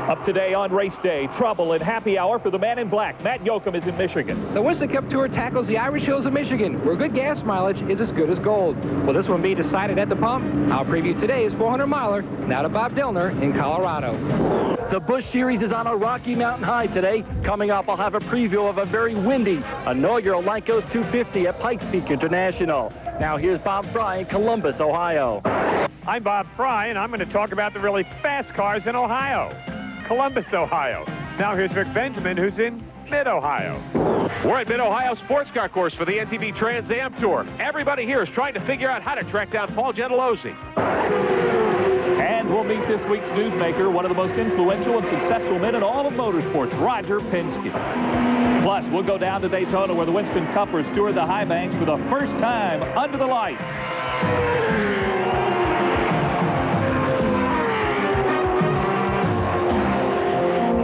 Up today on race day, trouble and happy hour for the man in black. Matt Yoakum is in Michigan. The Winston Cup Tour tackles the Irish Hills of Michigan, where good gas mileage is as good as gold. Will this one be decided at the pump? I'll preview today's 400-miler. Now to Bob Dillner in Colorado. The Busch Series is on a Rocky Mountain high today. Coming up, I'll have a preview of a very windy inaugural Lycos 250 at Pikes Peak International. Now here's Bob Fry in Columbus, Ohio. I'm Bob Fry, and I'm going to talk about the really fast cars in Ohio. Columbus, Ohio. Now here's Rick Benjamin, who's in Mid-Ohio. We're at Mid-Ohio Sports Car Course for the NTV Trans Am Tour. Everybody here is trying to figure out how to track down Paul Gentilozzi. And we'll meet this week's newsmaker, one of the most influential and successful men in all of motorsports, Roger Penske. Plus, we'll go down to Daytona, where the Winston Cuppers toured the high banks for the first time under the lights.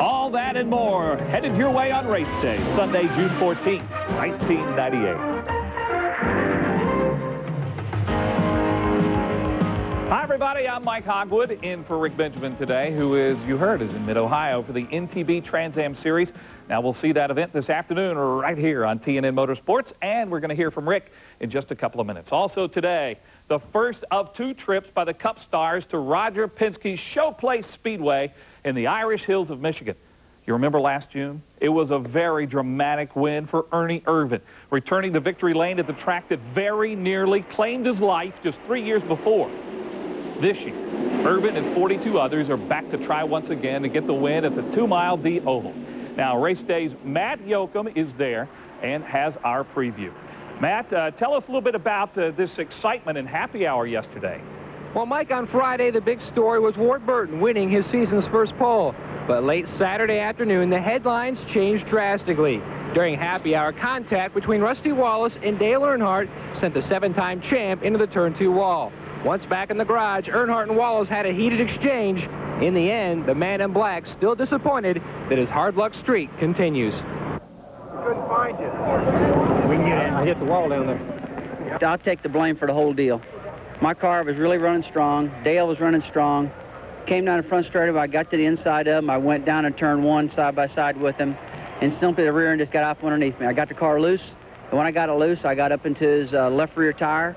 All that and more headed your way on race day, Sunday, June 14th, 1998. Hi, everybody. I'm Mike Hogwood, in for Rick Benjamin today, who is, you heard, is in Mid-Ohio for the NTV Trans Am Series. Now, we'll see that event this afternoon right here on TNN Motorsports, and we're going to hear from Rick in just a couple of minutes. Also today, the first of 2 trips by the Cup stars to Roger Penske's Showplace Speedway in the Irish Hills of Michigan. You remember last June? It was a very dramatic win for Ernie Irvan, returning to victory lane at the track that very nearly claimed his life just 3 years before. This year, Irvan and 42 others are back to try once again to get the win at the 2-mile D Oval. Now, race day's Matt Yoakum is there and has our preview. Matt, tell us a little bit about this excitement and happy hour yesterday. Well, Mike, on Friday, the big story was Ward Burton winning his season's first pole. But late Saturday afternoon, the headlines changed drastically. During happy hour, contact between Rusty Wallace and Dale Earnhardt sent the 7-time champ into the turn 2 wall. Once back in the garage, Earnhardt and Wallace had a heated exchange. In the end, the man in black still disappointed that his hard luck streak continues. Couldn't find you. We can get in and hit the wall down there. I'll take the blame for the whole deal. My car was really running strong. Dale was running strong. Came down the front straight, I got to the inside of him. I went down in turn 1 side by side with him, and simply the rear end just got off underneath me. I got the car loose, and when I got it loose, I got up into his left rear tire,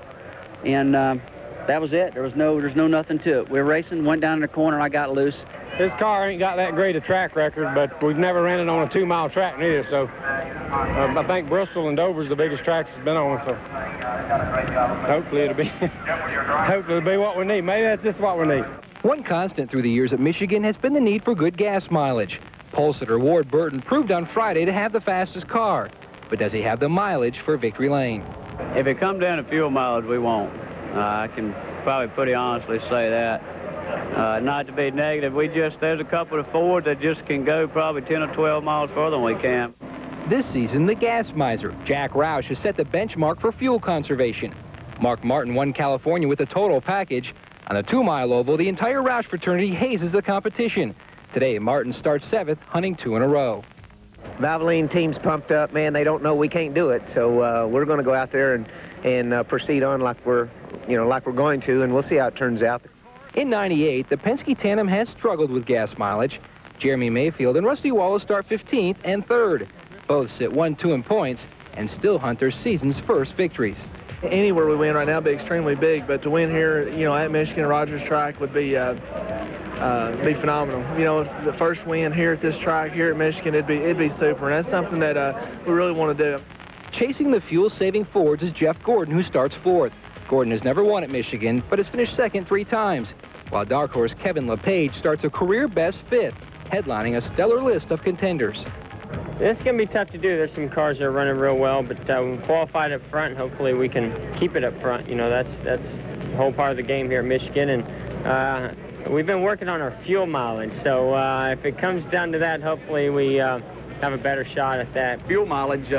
and that was it. There's no nothing to it. We were racing, went down in the corner, and I got loose. This car ain't got that great a track record, but we've never ran it on a 2-mile track neither, so I think Bristol and Dover's the biggest tracks it's been on, so hopefully it'll be what we need. Maybe that's just what we need. One constant through the years at Michigan has been the need for good gas mileage. Pole sitter Ward Burton proved on Friday to have the fastest car, but does he have the mileage for victory lane? If it comes down to fuel mileage, we won't. I can probably pretty honestly say that. Not to be negative, there's a couple of Fords that just can go probably 10 or 12 miles further than we can. This season, the gas miser, Jack Roush, has set the benchmark for fuel conservation. Mark Martin won California with a total package. On the 2-mile oval, the entire Roush fraternity hazes the competition. Today, Martin starts 7th, hunting 2 in a row. Valvoline team's pumped up, man. They don't know we can't do it, so we're going to go out there and proceed on like we're going to, and we'll see how it turns out. In '98, the Penske tandem has struggled with gas mileage. Jeremy Mayfield and Rusty Wallace start 15th and 3rd. Both sit 1-2 in points and still hunt their season's first victories. Anywhere we win right now would be extremely big, but to win here, at Michigan Rogers track would be phenomenal. The first win here at this track here at Michigan, it'd be super, and that's something that we really want to do. Chasing the fuel-saving Fords is Jeff Gordon, who starts 4th. Gordon has never won at Michigan, but has finished 2nd 3 times, while dark horse Kevin LePage starts a career-best 5th, headlining a stellar list of contenders. It's going to be tough to do. There's some cars that are running real well, but we qualified up front, and hopefully we can keep it up front. That's the whole part of the game here at Michigan, and we've been working on our fuel mileage, so if it comes down to that, hopefully we have a better shot at that. Fuel mileage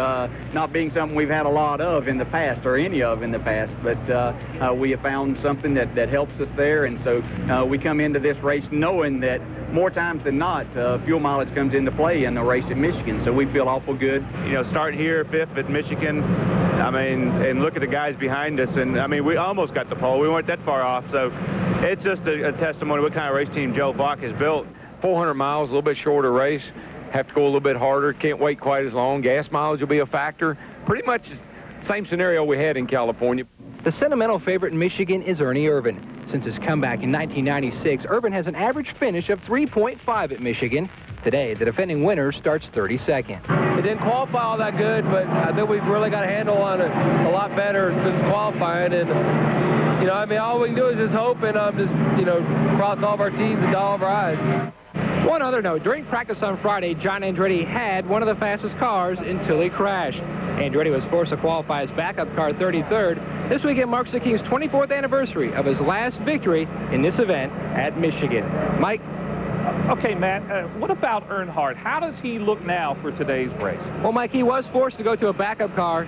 not being something we've had a lot of in the past, or any of in the past, but we have found something that helps us there, and so we come into this race knowing that more times than not, fuel mileage comes into play in the race at Michigan, so we feel awful good. Starting here 5th at Michigan, and look at the guys behind us, and we almost got the pole. We weren't that far off, so it's just a testimony what kind of race team Joe Bach has built. 400 miles, a little bit shorter race. Have to go a little bit harder. Can't wait quite as long. Gas mileage will be a factor. Pretty much the same scenario we had in California. The sentimental favorite in Michigan is Ernie Irvan. Since his comeback in 1996, Irvan has an average finish of 3.5 at Michigan. Today, the defending winner starts 32nd. It didn't qualify all that good, but I think we've really got a handle on it a lot better since qualifying. And, you know, I mean, all we can do is just hope and just, you know, cross all of our T's and dot all of our I's. One other note, during practice on Friday, John Andretti had one of the fastest cars until he crashed. Andretti was forced to qualify his backup car 33rd. This weekend marks the King's 24th anniversary of his last victory in this event at Michigan. Mike? Okay, Matt, what about Earnhardt? How does he look now for today's race? Well, Mike, he was forced to go to a backup car.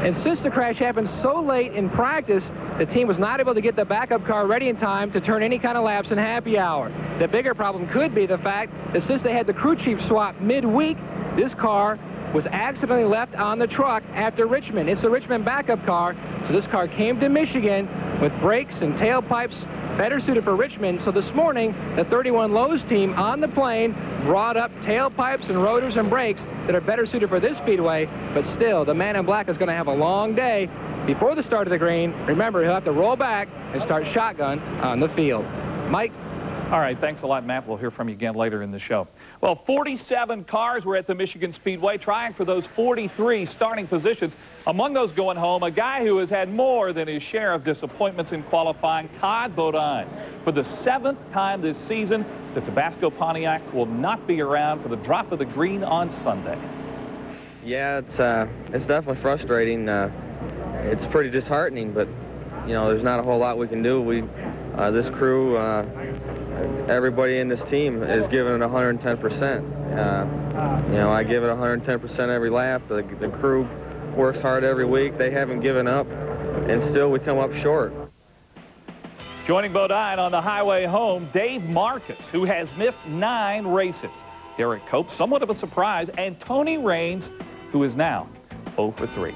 And since the crash happened so late in practice, the team was not able to get the backup car ready in time to turn any kind of laps in happy hour. The bigger problem could be the fact that since they had the crew chief swap midweek, this car was accidentally left on the truck after Richmond. It's the Richmond backup car, so this car came to Michigan with brakes and tailpipes better suited for Richmond. So this morning, the 31 Lowe's team on the plane brought up tailpipes and rotors and brakes that are better suited for this speedway, but still, the man in black is going to have a long day before the start of the green. Remember, he'll have to roll back and start shotgun on the field. Mike? All right, thanks a lot, Matt. We'll hear from you again later in the show. Well, 47 cars were at the Michigan Speedway trying for those 43 starting positions. Among those going home, a guy who has had more than his share of disappointments in qualifying, Todd Bodine. For the 7th time this season, the Tabasco Pontiac will not be around for the drop of the green on Sunday. Yeah, it's definitely frustrating. It's pretty disheartening, but, you know, there's not a whole lot we can do. This crew, everybody in this team is giving it 110%. You know, I give it 110% every lap. The crew works hard every week. They haven't given up, and still we come up short. Joining Bodine on the highway home, Dave Marcus, who has missed 9 races. Derek Cope, somewhat of a surprise, and Tony Raines, who is now 0 for 3.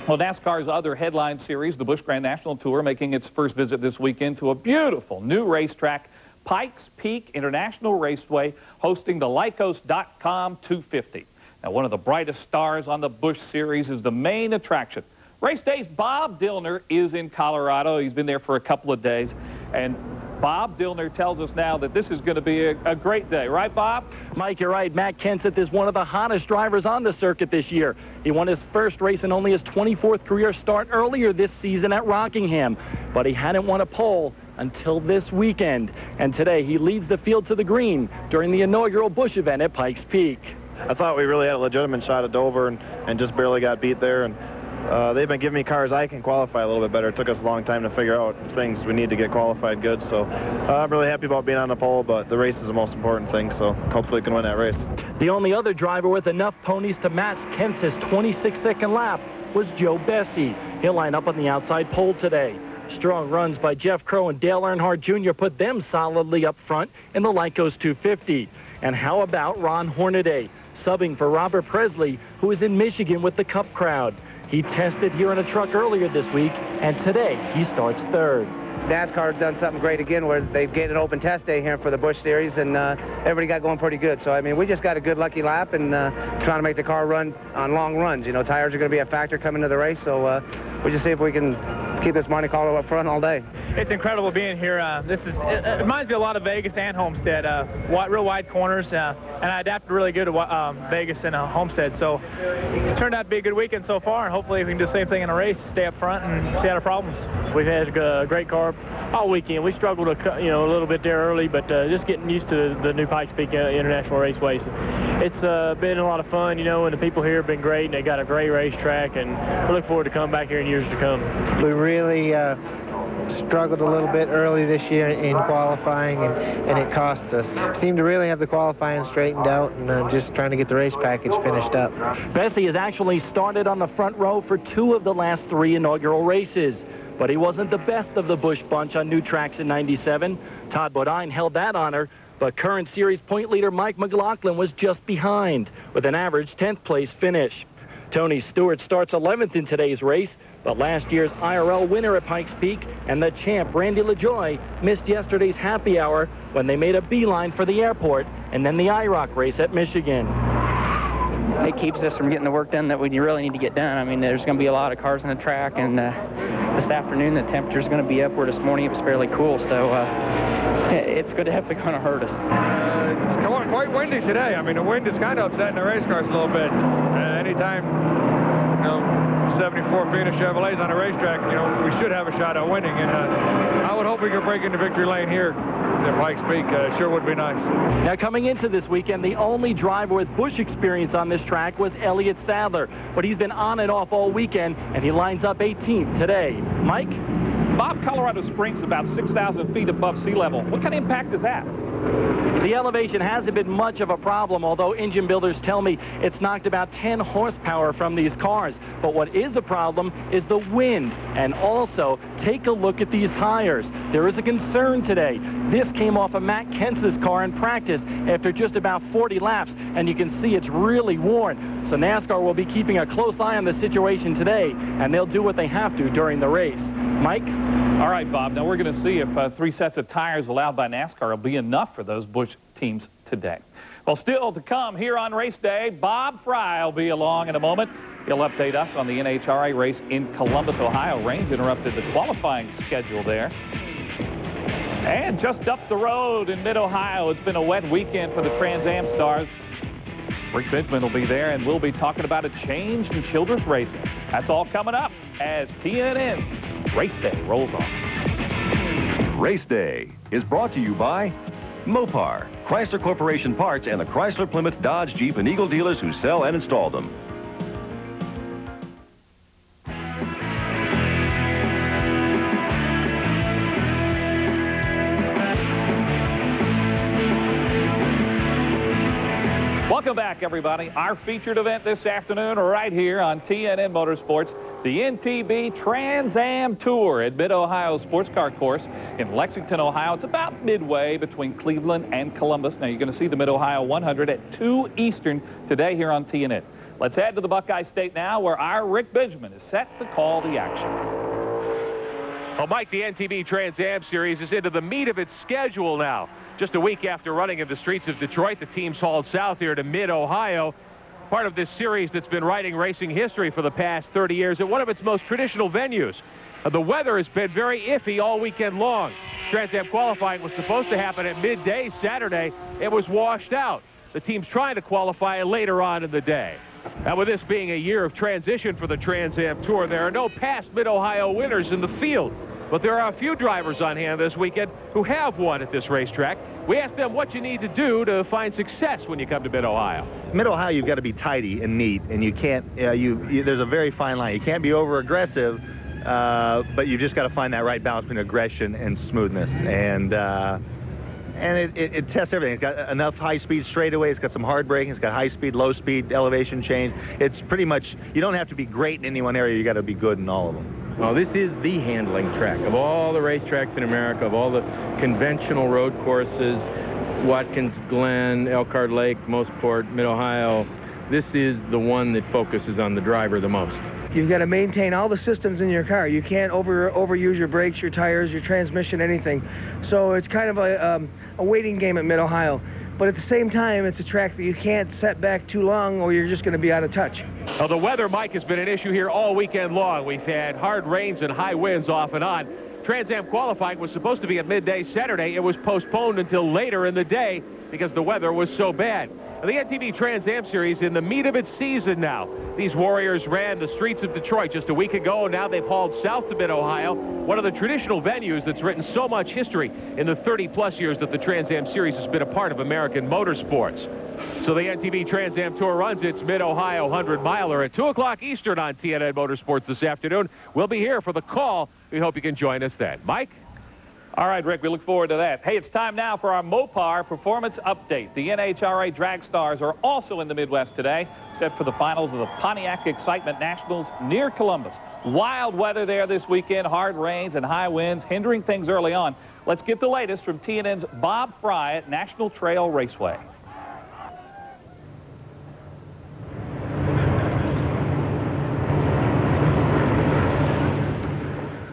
Well, NASCAR's other headline series, the Busch Grand National Tour, making its first visit this weekend to a beautiful new racetrack, Pikes Peak International Raceway, hosting the Lycos.com 250. Now, one of the brightest stars on the Busch Series is the main attraction. Race Day's Bob Dillner is in Colorado. He's been there for a couple of days. And Bob Dillner tells us now that this is going to be a great day. Right, Bob? Mike, you're right. Matt Kenseth is one of the hottest drivers on the circuit this year. He won his first race in only his 24th career start earlier this season at Rockingham. But he hadn't won a pole until this weekend. And today he leads the field to the green during the inaugural Busch event at Pikes Peak. I thought we really had a legitimate shot at Dover and just barely got beat there. And they've been giving me cars I can qualify a little bit better. It took us a long time to figure out things we need to get qualified good. So I'm really happy about being on the pole, but the race is the most important thing, so hopefully we can win that race. The only other driver with enough ponies to match Kenseth's 26-second lap was Joe Bessie. He'll line up on the outside pole today. Strong runs by Jeff Crow and Dale Earnhardt Jr. put them solidly up front in the Lycos 250. And how about Ron Hornaday, subbing for Robert Presley, who is in Michigan with the Cup crowd. He tested here in a truck earlier this week, and today he starts 3rd. NASCAR's done something great again where they've gained an open test day here for the Busch Series, and everybody got going pretty good. So, I mean, we just got a good lucky lap and trying to make the car run on long runs. You know, tires are going to be a factor coming to the race, so we just see if we can keep this Monte Carlo up front all day. It's incredible being here. It reminds me a lot of Vegas and Homestead. Real wide corners, and I adapted really good to Vegas and Homestead. So it's turned out to be a good weekend so far, and hopefully we can do the same thing in a race, stay up front and stay out of problems. We've had a great car all weekend. We struggled a little bit there early, but just getting used to the new Pikes Peak International Raceway. So it's been a lot of fun, you know, and the people here have been great, and they got a great racetrack, and we look forward to coming back here in years to come. We really struggled a little bit early this year in qualifying, and it cost us. Seemed to really have the qualifying straightened out, and just trying to get the race package finished up. Bessie has actually started on the front row for 2 of the last 3 inaugural races, but he wasn't the best of the Busch bunch on new tracks in '97. Todd Bodine held that honor, but current series point leader Mike McLaughlin was just behind with an average 10th place finish. Tony Stewart starts 11th in today's race. But last year's IRL winner at Pikes Peak and the champ, Randy LaJoie, missed yesterday's happy hour when they made a beeline for the airport and then the IROC race at Michigan. It keeps us from getting the work done that we really need to get done. I mean, there's going to be a lot of cars on the track, and this afternoon the temperature's going to be up, where this morning it was fairly cool, so it's going to hurt us. It's quite windy today. I mean, the wind is kind of upsetting the race cars a little bit. Anytime, 74 Phoenix Chevrolets on a racetrack, we should have a shot at winning, and I would hope we could break into victory lane here at Pikes Peak. Sure would be nice. Now, coming into this weekend, the only driver with Busch experience on this track was Elliott Sadler, but he's been on and off all weekend, and he lines up 18th today. Mike? Bob, Colorado Springs about 6,000 feet above sea level. What kind of impact is that? The elevation hasn't been much of a problem, although engine builders tell me it's knocked about 10 horsepower from these cars. But what is a problem is the wind. And also, take a look at these tires. There is a concern today. This came off of Matt Kentz's car in practice after just about 40 laps, and you can see it's really worn. So NASCAR will be keeping a close eye on the situation today, and they'll do what they have to during the race. Mike? All right, Bob. Now we're going to see if 3 sets of tires allowed by NASCAR will be enough for those Busch teams today. Well, still to come here on race day, Bob Fry will be along in a moment. He'll update us on the NHRA race in Columbus, Ohio. Rains interrupted the qualifying schedule there. And just up the road in Mid-Ohio, it's been a wet weekend for the Trans Am stars. Rick Benjamin will be there, and we'll be talking about a change in Childress racing. That's all coming up as TNN RaceDay rolls on. Race Day is brought to you by Mopar, Chrysler Corporation Parts, and the Chrysler, Plymouth, Dodge, Jeep, and Eagle dealers who sell and install them. Welcome back, everybody. Our featured event this afternoon right here on TNN Motorsports, the NTB Trans Am Tour at Mid-Ohio Sports Car Course in Lexington, Ohio. It's about midway between Cleveland and Columbus. Now, you're going to see the Mid-Ohio 100 at 2 Eastern today here on TNN. Let's head to the Buckeye State now, where our Rick Benjamin is set to call the action. Well, Mike, the NTB Trans Am Series is into the meat of its schedule now. Just a week after running in the streets of Detroit, the team's hauled south here to Mid-Ohio, part of this series that's been writing racing history for the past 30 years at one of its most traditional venues. The weather has been very iffy all weekend long. Trans Am qualifying was supposed to happen at midday Saturday. It was washed out. The team's trying to qualify later on in the day. Now, with this being a year of transition for the Trans Am Tour, there are no past Mid-Ohio winners in the field. But there are a few drivers on hand this weekend who have won at this racetrack. We asked them what you need to do to find success when you come to Mid-Ohio. Mid-Ohio, you've got to be tidy and neat, and you can't, there's a very fine line. You can't be over-aggressive, but you've just got to find that right balance between aggression and smoothness. And it tests everything. It's got enough high-speed straightaway. It's got some hard braking. It's got high-speed, low-speed, elevation change. It's pretty much, you don't have to be great in any one area. You got to be good in all of them. Well, this is the handling track. Of all the racetracks in America, of all the conventional road courses, Watkins Glen, Elkhart Lake, Mossport, Mid-Ohio, this is the one that focuses on the driver the most. You've got to maintain all the systems in your car. You can't overuse your brakes, your tires, your transmission, anything. So it's kind of a waiting game at Mid-Ohio. But at the same time, it's a track that you can't set back too long or you're just going to be out of touch. Well, the weather, Mike, has been an issue here all weekend long. We've had hard rains and high winds off and on. Trans Am qualifying was supposed to be at midday Saturday. It was postponed until later in the day because the weather was so bad. The NTB Trans Am Series in the meat of its season now. These Warriors ran the streets of Detroit just a week ago, and now they've hauled south to Mid-Ohio, one of the traditional venues that's written so much history in the 30-plus years that the Trans Am Series has been a part of American motorsports. So the NTB Trans Am Tour runs its Mid-Ohio 100-miler at 2 o'clock Eastern on TNN Motorsports this afternoon. We'll be here for the call. We hope you can join us then. Mike? All right, Rick, we look forward to that. Hey, it's time now for our Mopar Performance Update. The NHRA Drag Stars are also in the Midwest today, except for the finals of the Pontiac Excitement Nationals near Columbus. Wild weather there this weekend, hard rains and high winds hindering things early on. Let's get the latest from TNN's Bob Fry at National Trail Raceway.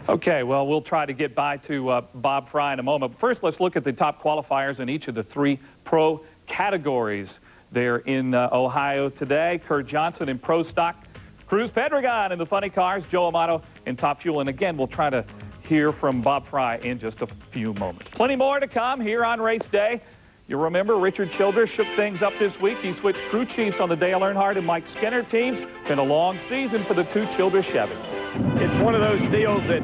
Okay, well, we'll try to get by to Bob Fry in a moment. But first, let's look at the top qualifiers in each of the 3 pro categories there in Ohio today. Kurt Johnson in Pro Stock, Cruz Pedregon in the funny cars, Joe Amato in Top Fuel. And again, we'll try to hear from Bob Fry in just a few moments. Plenty more to come here on Race Day. You remember Richard Childress shook things up this week. He switched crew chiefs on the Dale Earnhardt and Mike Skinner teams. Been a long season for the 2 Childress Chevys. It's one of those deals that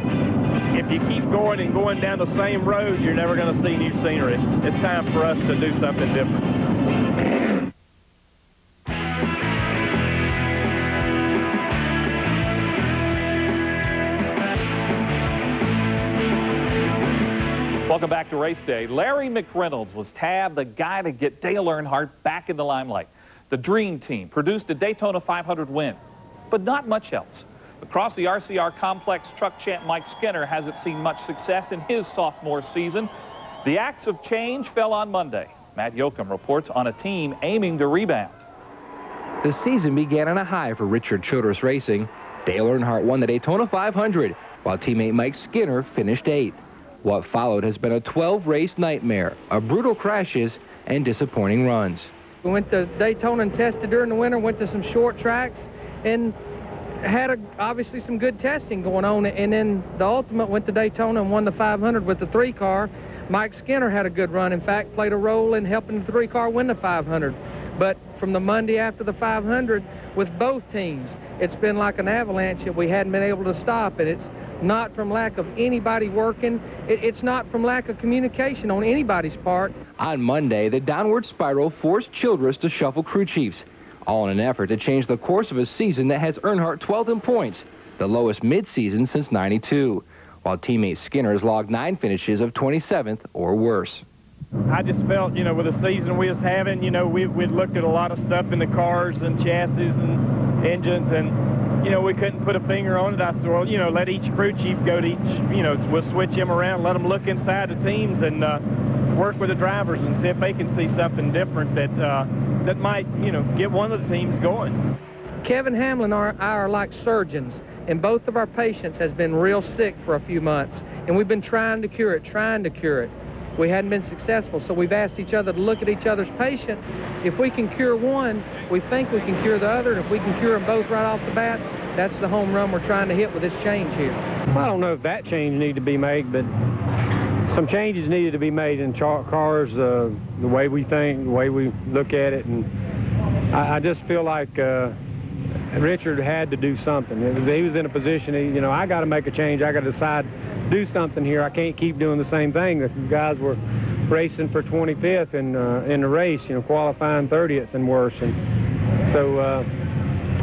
if you keep going and going down the same road, you're never going to see new scenery. It's time for us to do something different. Welcome back to Race Day. Larry McReynolds was tabbed the guy to get Dale Earnhardt back in the limelight. The Dream Team produced a Daytona 500 win, but not much else. Across the RCR complex, truck champ Mike Skinner hasn't seen much success in his sophomore season. The axe of change fell on Monday. Matt Yoakum reports on a team aiming to rebound. The season began on a high for Richard Childress Racing. Dale Earnhardt won the Daytona 500, while teammate Mike Skinner finished 8th. What followed has been a 12-race nightmare of brutal crashes and disappointing runs. We went to Daytona and tested during the winter, went to some short tracks, and had obviously some good testing going on. And then the ultimate went to Daytona and won the 500 with the 3-car. Mike Skinner had a good run. In fact, played a role in helping the 3-car win the 500. But from the Monday after the 500, with both teams, it's been like an avalanche that we hadn't been able to stop. And it's not from lack of anybody working. It's not from lack of communication on anybody's part. On Monday, the downward spiral forced Childress to shuffle crew chiefs, all in an effort to change the course of a season that has Earnhardt 12th in points, the lowest midseason since '92, while teammate Skinner has logged 9 finishes of 27th or worse. I just felt, you know, with the season we was having, you know, we'd looked at a lot of stuff in the cars and chassis and engines, and, you know, we couldn't put a finger on it. I said, well, you know, let each crew chief go to each, you know, we'll switch him around, let them look inside the teams and work with the drivers and see if they can see something different that that might, you know, get one of the teams going. Kevin Hamlin are like surgeons, and both of our patients has been real sick for a few months, and we've been trying to cure it. We hadn't been successful, so we've asked each other to look at each other's patient. If we can cure one, we think we can cure the other, and if we can cure them both right off the bat, that's the home run we're trying to hit with this change here. Well, I don't know if that change needed to be made, but some changes needed to be made in cars, the way we think, the way we look at it, and I just feel like Richard had to do something. He was in a position, you know, I got to make a change. I got to decide to do something here. I can't keep doing the same thing. The guys were racing for 25th in the race, you know, qualifying 30th and worse. And so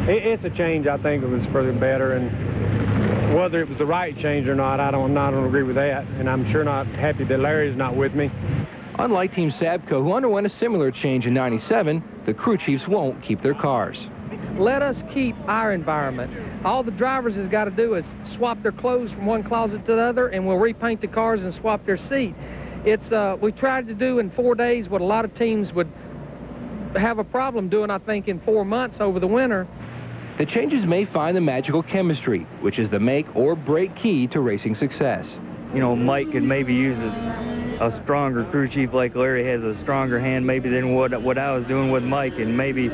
it's a change, I think, that was for the better. And whether it was the right change or not, I don't agree with that. And I'm sure not happy that Larry's not with me. Unlike Team Sabco, who underwent a similar change in '97, the crew chiefs won't keep their cars. Let us keep our environment. All the drivers has got to do is swap their clothes from one closet to the other, and we'll repaint the cars and swap their seat. It's we tried to do in 4 days what a lot of teams would have a problem doing, I think, in 4 months over the winter. The changes may find the magical chemistry, which is the make or break key to racing success. You know, Mike could maybe use a stronger crew chief like Larry has a stronger hand maybe than what I was doing with Mike, and maybe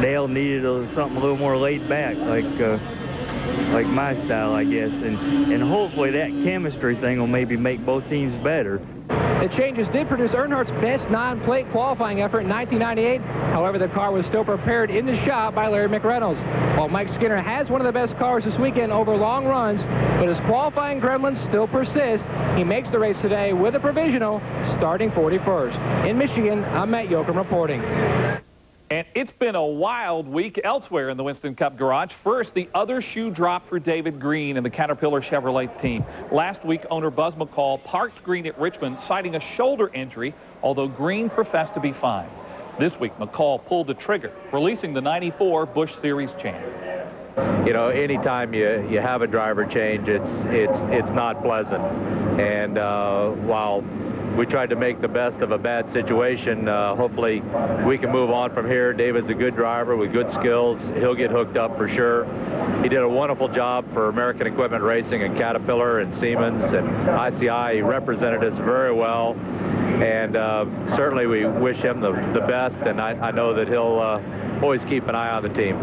Dale needed something a little more laid back, like my style, I guess, and hopefully that chemistry thing will maybe make both teams better. The changes did produce Earnhardt's best non-plate qualifying effort in 1998. However, the car was still prepared in the shop by Larry McReynolds. While Mike Skinner has one of the best cars this weekend over long runs, but his qualifying gremlins still persist, he makes the race today with a provisional starting 41st. In Michigan, I'm Matt Yoakum reporting. And it's been a wild week elsewhere in the Winston Cup garage. First, the other shoe drop for David Green and the Caterpillar Chevrolet team. Last week, owner Buzz McCall parked Green at Richmond, citing a shoulder injury, although Green professed to be fine. This week, McCall pulled the trigger, releasing the '94 Busch Series champ. You know, anytime you have a driver change, it's not pleasant. And while we tried to make the best of a bad situation. Hopefully we can move on from here. David's a good driver with good skills. He'll get hooked up for sure. He did a wonderful job for American Equipment Racing and Caterpillar and Siemens and ICI. He represented us very well, and certainly we wish him the best, and I know that he'll always keep an eye on the team.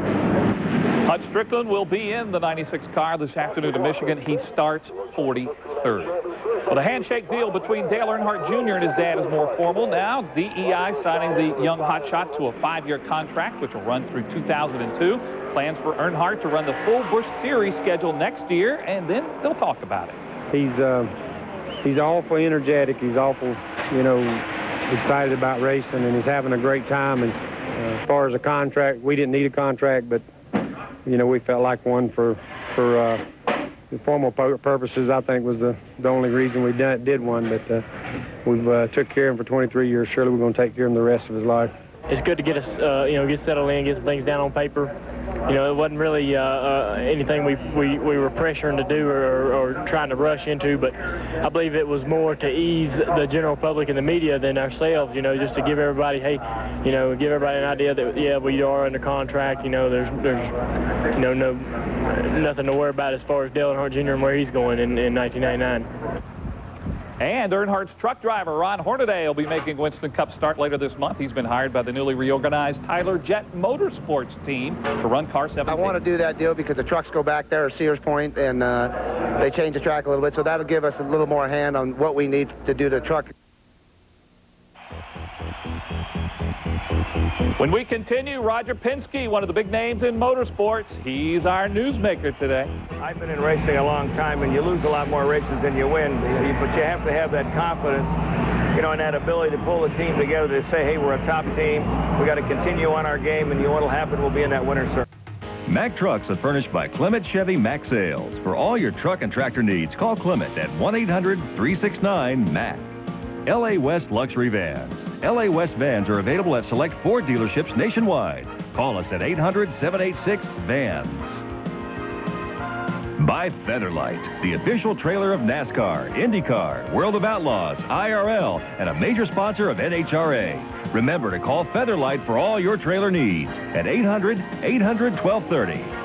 Hutch Strickland will be in the 96 car this afternoon to Michigan. He starts 43rd. Well, the handshake deal between Dale Earnhardt Jr. and his dad is more formal now. DEI signing the young hotshot to a 5-year contract, which will run through 2002. Plans for Earnhardt to run the full Busch Series schedule next year, and then they'll talk about it. He's awful energetic. He's awful, you know, excited about racing, and he's having a great time. And as far as a contract, we didn't need a contract, but you know, we felt like one for the formal purposes. I think was the only reason we did one. But we've took care of him for 23 years. Surely we're going to take care of him the rest of his life. It's good to get us, you know, get settled in, get some things down on paper. You know, it wasn't really anything we were pressuring to do or trying to rush into, but I believe it was more to ease the general public and the media than ourselves, you know, just to give everybody, hey, you know, give everybody an idea that, yeah, we are under contract, you know, there's you know, nothing to worry about as far as Dale Earnhardt Jr. and where he's going in 1999. And Earnhardt's truck driver, Ron Hornaday, will be making Winston Cup start later this month. He's been hired by the newly reorganized Tyler Jett Motorsports team to run car 17. I want to do that deal because the trucks go back there at Sears Point, and they change the track a little bit, so that'll give us a little more hand on what we need to do to the truck. When we continue, Roger Penske, one of the big names in motorsports. He's our newsmaker today. I've been in racing a long time, and you lose a lot more races than you win, but you have to have that confidence, you know, and that ability to pull the team together to say, hey, we're a top team. We got to continue on our game, and you know what'll happen, we'll be in that winner's circle. Mack Trucks are furnished by Clement Chevy Mack Sales. For all your truck and tractor needs, call Clement at 1-800-369-MACK. LA West Luxury Vans. LA West vans are available at select Ford dealerships nationwide. Call us at 800-786-VANS. By Featherlight, the official trailer of NASCAR, IndyCar, World of Outlaws, IRL, and a major sponsor of NHRA. Remember to call Featherlight for all your trailer needs at 800-800-1230.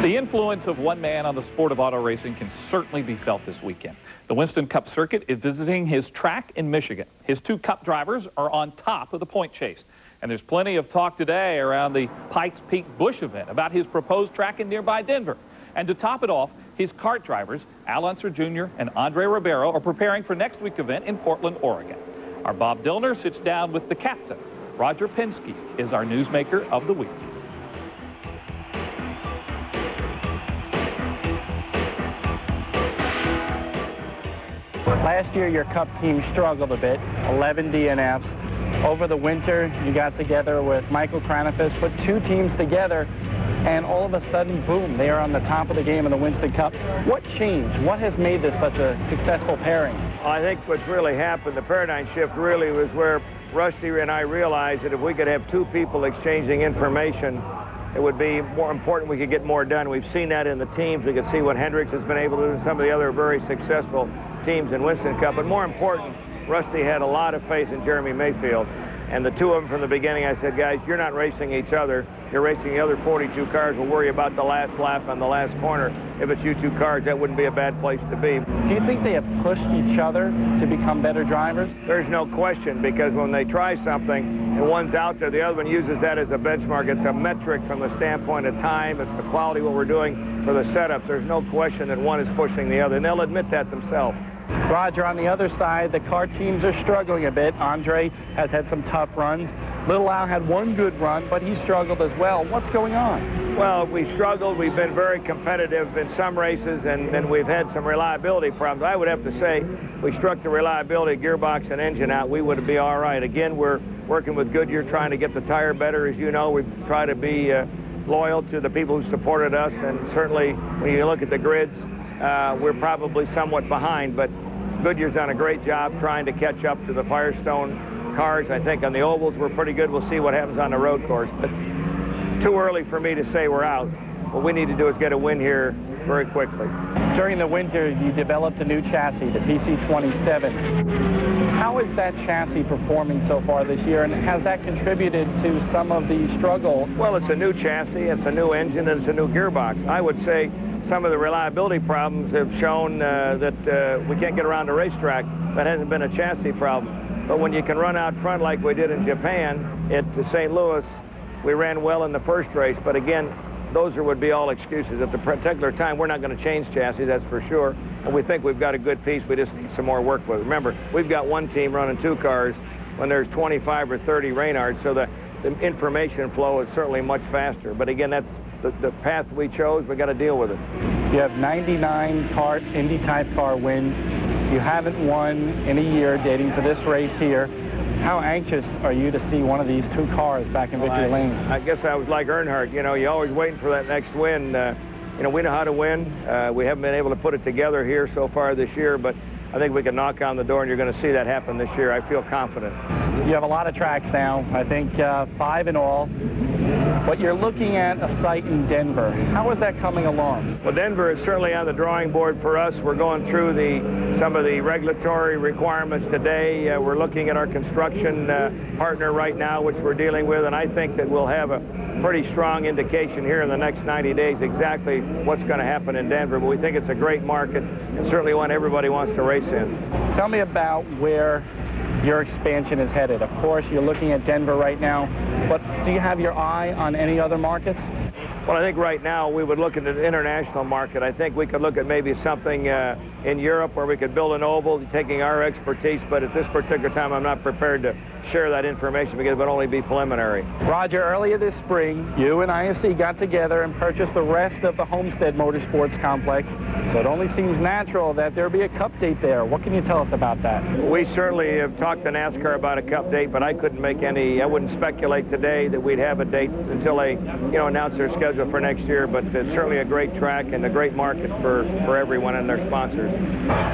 The influence of one man on the sport of auto racing can certainly be felt this weekend. The Winston Cup circuit is visiting his track in Michigan. His two Cup drivers are on top of the point chase. And there's plenty of talk today around the Pikes Peak Busch event about his proposed track in nearby Denver. And to top it off, his kart drivers, Al Unser Jr. and Andre Ribeiro, are preparing for next week's event in Portland, Oregon. Our Bob Dillner sits down with the captain. Roger Penske is our newsmaker of the week. Last year, your Cup team struggled a bit, 11 DNFs. Over the winter, you got together with Michael Kranafis, put two teams together, and all of a sudden, boom, they are on the top of the game in the Winston Cup. What changed? What has made this such a successful pairing? I think what's really happened, the paradigm shift really was where Rusty and I realized that if we could have two people exchanging information, it would be more important, we could get more done. We've seen that in the teams. We could see what Hendricks has been able to do and some of the other very successful teams in Winston Cup. But more important, Rusty had a lot of faith in Jeremy Mayfield. And the two of them from the beginning, I said, guys, you're not racing each other. You're racing the other 42 cars. We'll worry about the last lap on the last corner. If it's you two cars, that wouldn't be a bad place to be. Do you think they have pushed each other to become better drivers? There's no question, because when they try something and one's out there, the other one uses that as a benchmark. It's a metric from the standpoint of time. It's the quality of what we're doing for the setups. There's no question that one is pushing the other, and they'll admit that themselves. Roger, on the other side, the car teams are struggling a bit. Andre has had some tough runs. Little Al had one good run, but he struggled as well. What's going on? Well, we struggled. We've been very competitive in some races, and we've had some reliability problems. I would have to say we struck the reliability gearbox and engine out. We would be all right. Again, we're working with Goodyear, trying to get the tire better. As you know, we try to be loyal to the people who supported us, and certainly when you look at the grids, we're probably somewhat behind, but Goodyear's done a great job trying to catch up to the Firestone cars. I think on the ovals we're pretty good. We'll see what happens on the road course. But too early for me to say we're out. What we need to do is get a win here very quickly. During the winter, you developed a new chassis, the PC27. How is that chassis performing so far this year, and has that contributed to some of the struggle? Well, it's a new chassis, it's a new engine, and it's a new gearbox. I would say some of the reliability problems have shown that we can't get around the racetrack. That hasn't been a chassis problem. But when you can run out front like we did in Japan at St. Louis, we ran well in the first race, but again, those would be all excuses. At the particular time, we're not going to change chassis, that's for sure. And we think we've got a good piece. We just need some more work with it. Remember, we've got one team running 2 cars when there's 25 or 30 Reynards, so the information flow is certainly much faster. But again, that's the path we chose. We've got to deal with it. You have 99 kart Indy-type car wins. You haven't won in a year dating to this race here. How anxious are you to see one of these 2 cars back in victory lane? I guess I was like Earnhardt. You know, you're always waiting for that next win. You know, we know how to win. We haven't been able to put it together here so far this year, but I think we can knock on the door, and you're going to see that happen this year. I feel confident. You have a lot of tracks now, I think 5 in all. But you're looking at a site in Denver. How is that coming along? Well, Denver is certainly on the drawing board for us. We're going through some of the regulatory requirements today. We're looking at our construction partner right now, which we're dealing with, and I think that we'll have a pretty strong indication here in the next 90 days exactly what's going to happen in Denver. But we think it's a great market and certainly one everybody wants to race in. Tell me about where your expansion is headed. Of course, you're looking at Denver right now, but do you have your eye on any other markets? Well, I think right now we would look at the international market. I think we could look at maybe something in Europe where we could build an oval, taking our expertise, but at this particular time I'm not prepared to share that information because it would only be preliminary. Roger, earlier this spring, you and ISC got together and purchased the rest of the Homestead Motorsports complex, so it only seems natural that there be a cup date there. What can you tell us about that? We certainly have talked to NASCAR about a cup date, but I couldn't make any, I wouldn't speculate today that we'd have a date until they, announce their schedule for next year, but it's certainly a great track and a great market for everyone and their sponsors.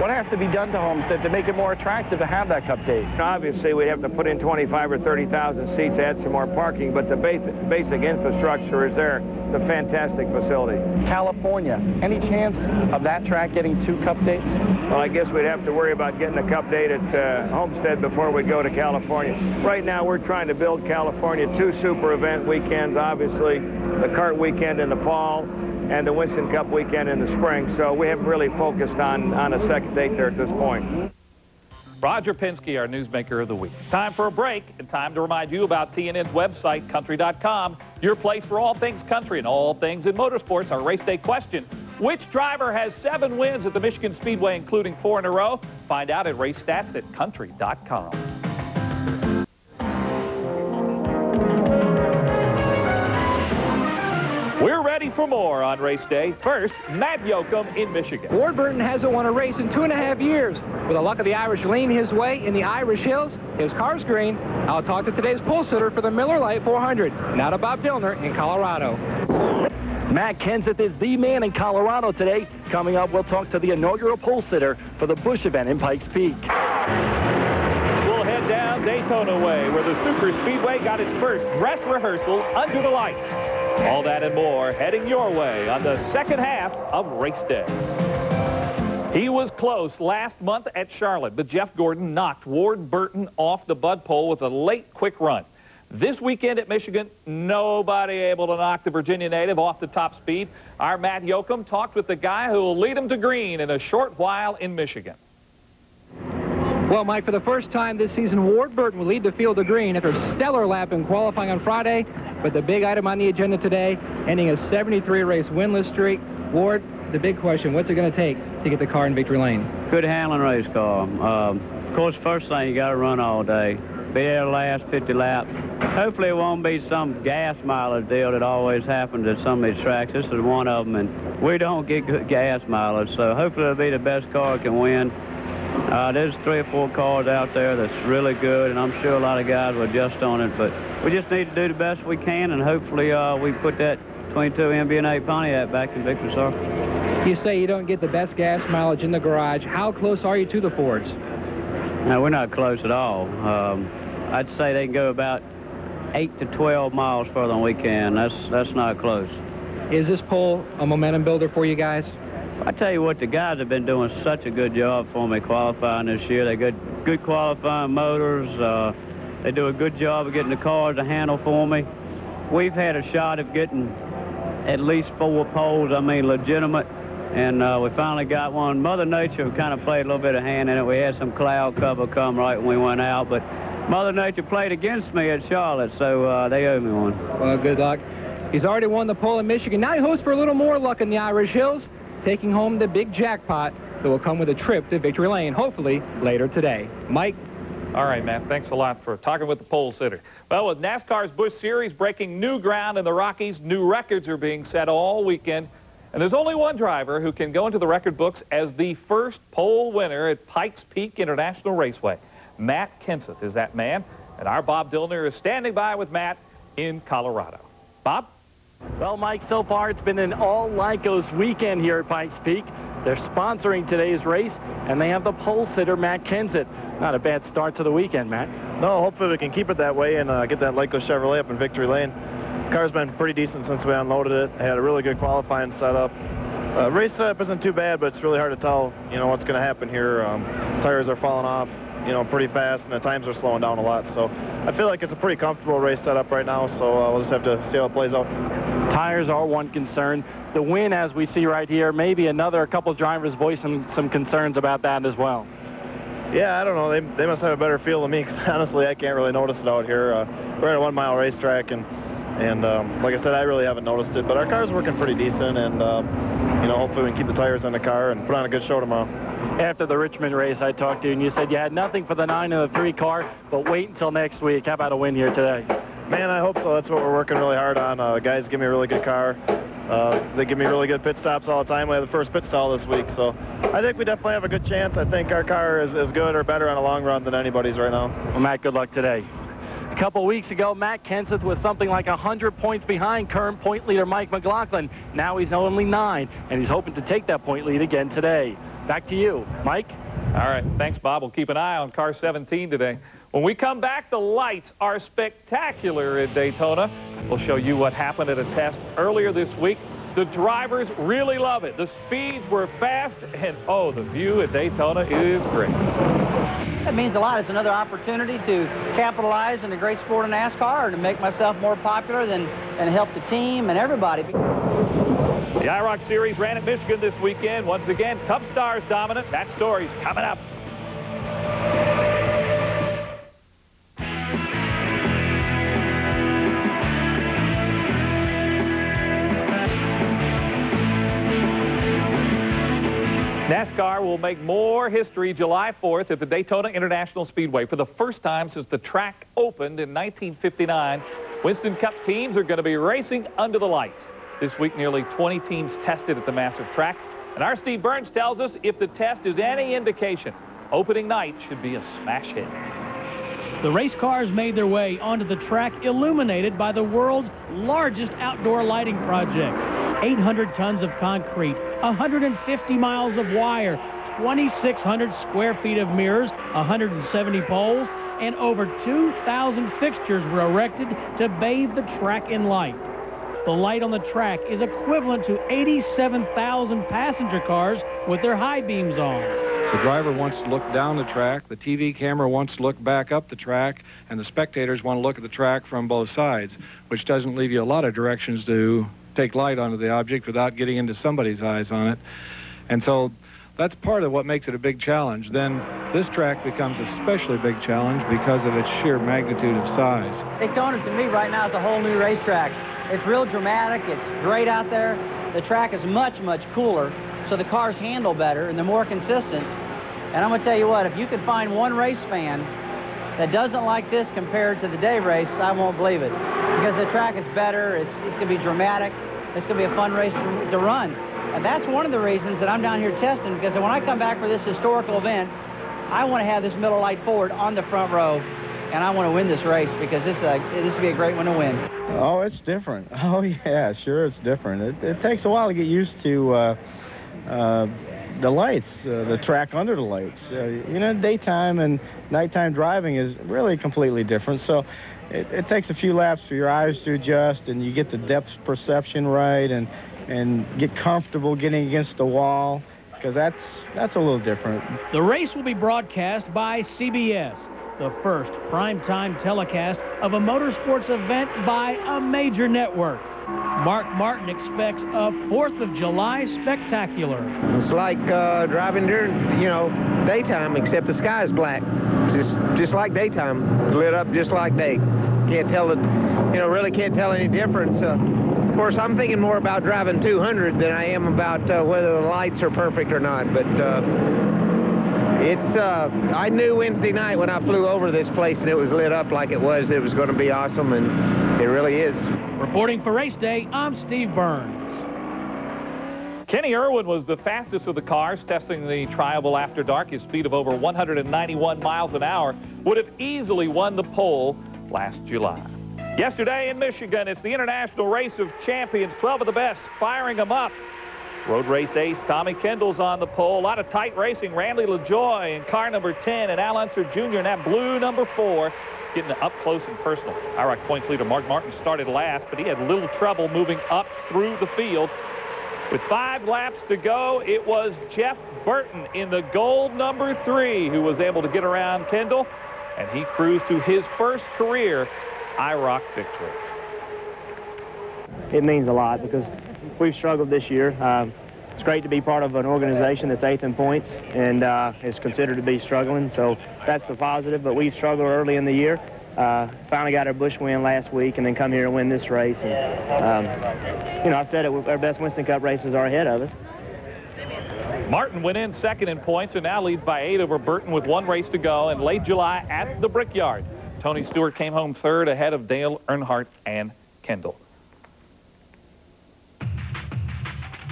What has to be done to Homestead to make it more attractive to have that cup date? Obviously, we'd have to put in 25 or 30,000 seats, add some more parking, but the basic infrastructure is there. It's a fantastic facility. California, any chance of that track getting 2 cup dates? Well, I guess we'd have to worry about getting a cup date at Homestead before we go to California. Right now, we're trying to build California 2 super event weekends, obviously, the kart weekend in the fall and the Winston Cup weekend in the spring, so we haven't really focused on a second date there at this point. Roger Penske, our newsmaker of the week. It's time for a break and time to remind you about TNN's website, country.com, your place for all things country and all things in motorsports. Our race day question: which driver has 7 wins at the Michigan Speedway, including 4 in a row? Find out at race stats at country.com. We're ready for more on race day. First, Matt Yoakum in Michigan. Ward Burton hasn't won a race in 2.5 years. With the luck of the Irish lean his way in the Irish Hills, his car's green. I'll talk to today's pole sitter for the Miller Lite 400. Now to Bob Dillner in Colorado. Matt Kenseth is the man in Colorado today. Coming up, we'll talk to the inaugural pole sitter for the Busch event in Pikes Peak. We'll head down Daytona Way, where the Super Speedway got its first dress rehearsal under the lights. All that and more heading your way on the second half of race day. He was close last month at Charlotte, but Jeff Gordon knocked Ward Burton off the bud pole with a late quick run. This weekend at Michigan, nobody able to knock the Virginia native off the top speed. Our Matt Yoakum talked with the guy who will lead him to green in a short while in Michigan. Well, Mike, for the first time this season, Ward Burton will lead the field to green after a stellar lap in qualifying on Friday. But the big item on the agenda today, ending a 73-race winless streak. Ward, the big question, what's it going to take to get the car in victory lane? Good handling race car. Of course, first thing, you got to run all day. Be there the last 50 laps. Hopefully it won't be some gas mileage deal that always happens at some of these tracks. This is one of them, and we don't get good gas mileage, so hopefully it'll be the best car that can win. There's 3 or 4 cars out there that's really good, and I'm sure a lot of guys will adjust on it, but we just need to do the best we can, and hopefully we put that 22 MB&A Pontiac back in victory circle. You say you don't get the best gas mileage in the garage. How close are you to the Fords? No, we're not close at all. I'd say they can go about 8 to 12 miles further than we can. That's not close. Is this pole a momentum builder for you guys? I tell you what, the guys have been doing such a good job for me qualifying this year. They got good qualifying motors. They do a good job of getting the cars to handle for me. We've had a shot of getting at least 4 poles, I mean legitimate, and we finally got one. Mother Nature kind of played a little bit of hand in it. We had some cloud cover come right when we went out, but Mother Nature played against me at Charlotte, so they owe me one. Well, good luck. He's already won the pole in Michigan. Now he hopes for a little more luck in the Irish Hills, taking home the big jackpot that will come with a trip to Victory Lane, hopefully later today. Mike? All right, Matt, thanks a lot for talking with the pole sitter. Well, with NASCAR's Busch Series breaking new ground in the Rockies, new records are being set all weekend. And there's only one driver who can go into the record books as the first pole winner at Pikes Peak International Raceway. Matt Kenseth is that man, and our Bob Dillner is standing by with Matt in Colorado. Bob? Well, Mike, so far it's been an all Lycos weekend here at Pikes Peak. They're sponsoring today's race, and they have the pole sitter, Matt Kenseth. Not a bad start to the weekend, Matt. No, hopefully we can keep it that way and get that Lyco Chevrolet up in Victory Lane. Car's been pretty decent since we unloaded it. Had a really good qualifying setup. Race setup isn't too bad, but it's really hard to tell, what's going to happen here. Tires are falling off, pretty fast, and the times are slowing down a lot. So I feel like it's a pretty comfortable race setup right now, so we'll just have to see how it plays out. Tires are one concern. The win, as we see right here, maybe a couple drivers voicing some concerns about that as well. Yeah, I don't know. They must have a better feel than me, because honestly, I can't really notice it out here. We're at a 1-mile racetrack, and like I said, I really haven't noticed it. But our car's working pretty decent, and hopefully we can keep the tires in the car and put on a good show tomorrow. After the Richmond race, I talked to you, and you said you had nothing for the 9 and the 3 car, but wait until next week. How about a win here today? Man, I hope so. That's what we're working really hard on. Guys give me a really good car. They give me really good pit stops all the time. We have the first pit stall this week, so I think we definitely have a good chance. I think our car is as good or better on a long run than anybody's right now. Well, Matt, good luck today. A couple weeks ago, Matt Kenseth was something like 100 points behind current point leader Mike McLaughlin. Now he's only 9, and he's hoping to take that point lead again today. Back to you, Mike. All right, thanks, Bob. We'll keep an eye on car 17 today. When we come back, the lights are spectacular at Daytona. We'll show you what happened at a test earlier this week. The drivers really love it. The speeds were fast, and oh, the view at Daytona is great. That means a lot. It's another opportunity to capitalize in the great sport of NASCAR and to make myself more popular and help the team and everybody. The IROC Series ran at Michigan this weekend. Once again, Cup Stars dominant. That story's coming up. NASCAR will make more history July 4th at the Daytona International Speedway. For the first time since the track opened in 1959, Winston Cup teams are going to be racing under the lights. This week, nearly 20 teams tested at the massive track. And our Steve Burns tells us if the test is any indication, opening night should be a smash hit. The race cars made their way onto the track illuminated by the world's largest outdoor lighting project. 800 tons of concrete, 150 miles of wire, 2,600 square feet of mirrors, 170 poles, and over 2,000 fixtures were erected to bathe the track in light. The light on the track is equivalent to 87,000 passenger cars with their high beams on. The driver wants to look down the track, the TV camera wants to look back up the track, and the spectators want to look at the track from both sides, which doesn't leave you a lot of directions to take light onto the object without getting into somebody's eyes on it. And so that's part of what makes it a big challenge. Then this track becomes a especially big challenge because of its sheer magnitude of size. Daytona to me right now is a whole new racetrack. It's real dramatic, it's great out there. The track is much, much cooler, so the cars handle better and they're more consistent. And I'm gonna tell you what, if you could find one race fan that doesn't like this compared to the day race, I won't believe it. Because the track is better, it's gonna be dramatic, it's gonna be a fun race to run. And that's one of the reasons that I'm down here testing, because when I come back for this historical event, I want to have this Miller Lite Ford on the front row, and I want to win this race because this would be a great one to win. Oh, it's different. Oh, yeah, sure, it's different. It takes a while to get used to the lights, the track under the lights. Daytime and nighttime driving is really completely different. So it takes a few laps for your eyes to adjust, and you get the depth perception right, and get comfortable getting against the wall, because that's a little different. The race will be broadcast by CBS, the first primetime telecast of a motorsports event by a major network. Mark Martin expects a 4th of July spectacular. It's like driving during, daytime, except the sky's black. Just like daytime. It's lit up just like day. Can't tell it, really can't tell any difference. Of course, I'm thinking more about driving 200 than I am about whether the lights are perfect or not. But I knew Wednesday night when I flew over this place and it was lit up like it was going to be awesome, and it really is. Reporting for Race Day, I'm Steve Burns. Kenny Irwin was the fastest of the cars testing the Triable After Dark. His speed of over 191 miles an hour would have easily won the pole last July. Yesterday in Michigan, it's the International Race of Champions, 12 of the best, firing them up. Road race ace Tommy Kendall's on the pole. A lot of tight racing. Randy LaJoy in car number 10 and Al Unser Jr. in that blue number 4. Getting up close and personal. IROC points leader Mark Martin started last, but he had little trouble moving up through the field. With 5 laps to go, it was Jeff Burton in the gold number 3 who was able to get around Kendall, and he cruised to his first career IROC victory. It means a lot because we've struggled this year. It's great to be part of an organization that's 8th in points and is considered to be struggling, so that's the positive, but we've struggled early in the year. Finally got our Busch win last week and then come here and win this race. And, I've said it, our best Winston Cup races are ahead of us. Martin went in second in points and now leads by 8 over Burton with 1 race to go in late July at the Brickyard. Tony Stewart came home 3rd ahead of Dale Earnhardt and Kendall.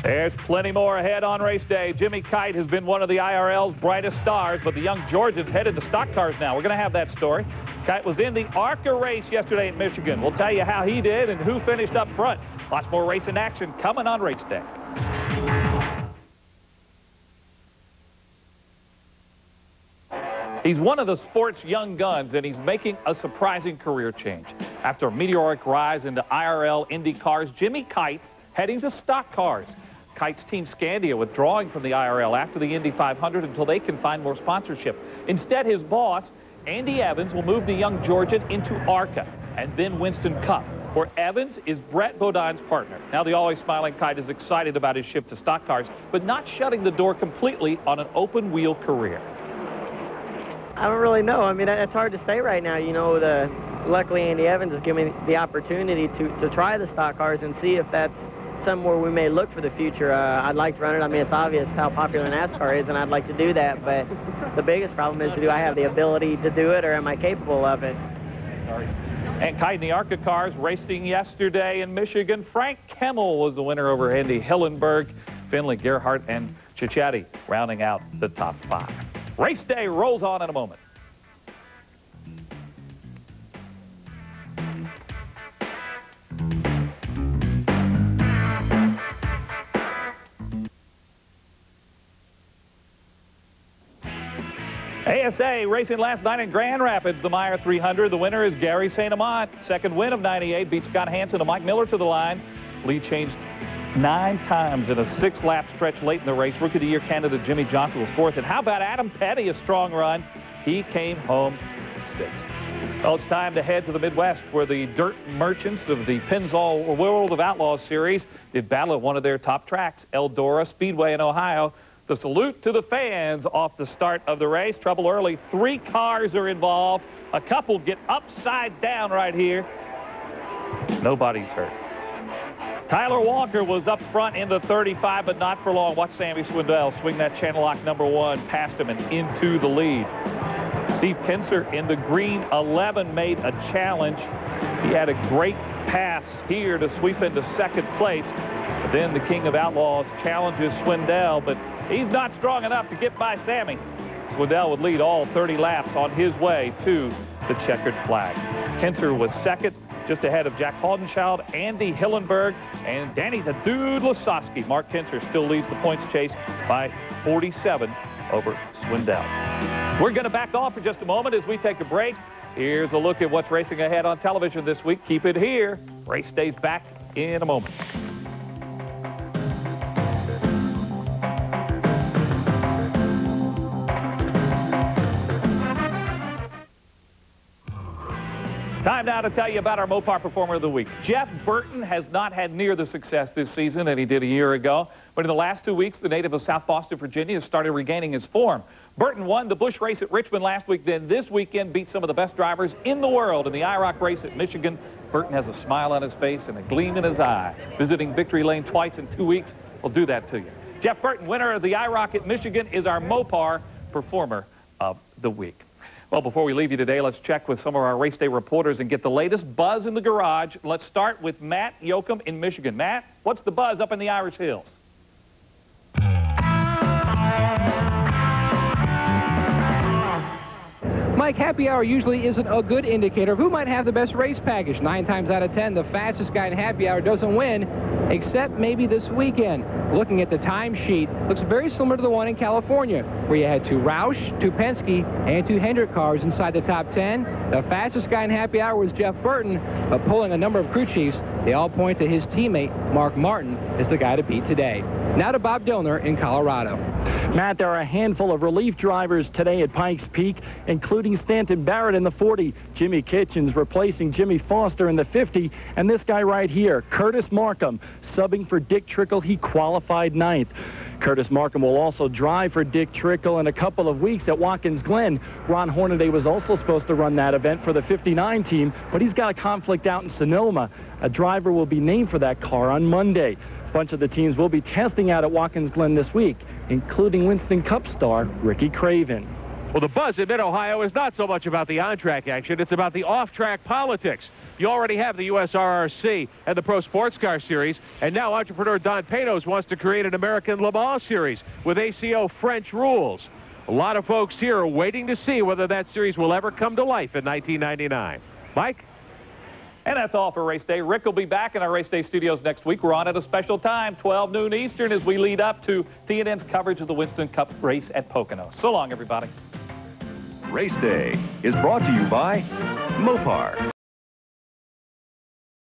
There's plenty more ahead on race day. Jimmy Kite has been one of the IRL's brightest stars, but the young Georgian's headed to stock cars now. We're going to have that story. Kite was in the ARCA race yesterday in Michigan. We'll tell you how he did and who finished up front. Lots more racing action coming on race day. He's one of the sport's young guns, and he's making a surprising career change. After a meteoric rise into IRL Indy cars, Jimmy Kite's heading to stock cars. Kite's team Scandia withdrawing from the IRL after the Indy 500 until they can find more sponsorship. Instead, his boss, Andy Evans, will move the young Georgian into ARCA and then Winston Cup, where Evans is Brett Bodine's partner. Now the always smiling Kite is excited about his shift to stock cars, but not shutting the door completely on an open-wheel career. I don't really know. I mean, it's hard to say right now. Luckily, Andy Evans has given me the opportunity to try the stock cars and see if that's somewhere we may look for the future. I'd like to run it. I mean, it's obvious how popular NASCAR is, and I'd like to do that. But the biggest problem is, do I have the ability to do it, or am I capable of it? And Kite in the ARCA cars racing yesterday in Michigan. Frank Kemmel was the winner over Andy Hillenberg, Finley, Gerhardt, and Cicchetti rounding out the top 5. Race day rolls on in a moment. ASA racing last night in Grand Rapids, the Meyer 300. The winner is Gary St. Amant. Second win of 98, beat Scott Hansen and Mike Miller to the line. Lead changed 9 times in a 6-lap stretch late in the race. Rookie of the Year candidate Jimmy Johnson was 4th. And how about Adam Petty, a strong run? He came home 6th. Well, it's time to head to the Midwest, where the Dirt Merchants of the Pennzoil World of Outlaws series did battle at one of their top tracks, Eldora Speedway in Ohio. The salute to the fans off the start of the race. Trouble early. 3 cars are involved. A couple get upside down right here. Nobody's hurt. Tyler Walker was up front in the 35, but not for long. Watch Sammy Swindell swing that channel lock number 1 past him and into the lead. Steve Kinser in the green 11 made a challenge. He had a great pass here to sweep into 2nd place. But then the King of Outlaws challenges Swindell, but he's not strong enough to get by Sammy. Swindell would lead all 30 laps on his way to the checkered flag. Kinser was 2nd, just ahead of Jack Haldenchild, Andy Hillenberg, and Danny the Dude Lasowski. Mark Kinser still leads the points chase by 47 over Swindell. We're going to back off for just a moment as we take a break. Here's a look at what's racing ahead on television this week. Keep it here. Race Day's back in a moment. Time now to tell you about our Mopar Performer of the Week. Jeff Burton has not had near the success this season that he did a year ago, but in the last 2 weeks, the native of South Boston, Virginia, has started regaining his form. Burton won the Busch race at Richmond last week, then this weekend beat some of the best drivers in the world in the IROC race at Michigan. Burton has a smile on his face and a gleam in his eye. Visiting Victory Lane twice in 2 weeks will do that to you. Jeff Burton, winner of the IROC at Michigan, is our Mopar Performer of the Week. Well, before we leave you today, let's check with some of our race day reporters and get the latest buzz in the garage. Let's start with Matt Yoakum in Michigan. Matt, what's the buzz up in the Irish Hills? Mike, happy hour usually isn't a good indicator of who might have the best race package. 9 times out of 10, the fastest guy in happy hour doesn't win, except maybe this weekend. Looking at the timesheet, looks very similar to the one in California, where you had 2 Roush, 2 Penske, and 2 Hendrick cars inside the top 10. The fastest guy in happy hour was Jeff Burton, but pulling a number of crew chiefs, they all point to his teammate, Mark Martin, as the guy to beat today. Now to Bob Dillner in Colorado. Matt, there are a handful of relief drivers today at Pikes Peak, including Stanton Barrett in the 40, Jimmy Kitchens replacing Jimmy Foster in the 50, and this guy right here, Curtis Markham, subbing for Dick Trickle. He qualified 9th. Curtis Markham will also drive for Dick Trickle in a couple of weeks at Watkins Glen. Ron Hornaday was also supposed to run that event for the 59 team, but he's got a conflict out in Sonoma. A driver will be named for that car on Monday. A bunch of the teams will be testing out at Watkins Glen this week, including Winston Cup star Ricky Craven. Well, the buzz in Mid-Ohio is not so much about the on-track action. It's about the off-track politics. You already have the USRRC and the Pro Sports Car Series, and now entrepreneur Don Panos wants to create an American Le Mans Series with ACO French rules. A lot of folks here are waiting to see whether that series will ever come to life in 1999. Mike? And that's all for Race Day. Rick will be back in our Race Day studios next week. We're on at a special time, 12 noon Eastern, as we lead up to TNN's coverage of the Winston Cup race at Pocono. So long, everybody. Race Day is brought to you by Mopar.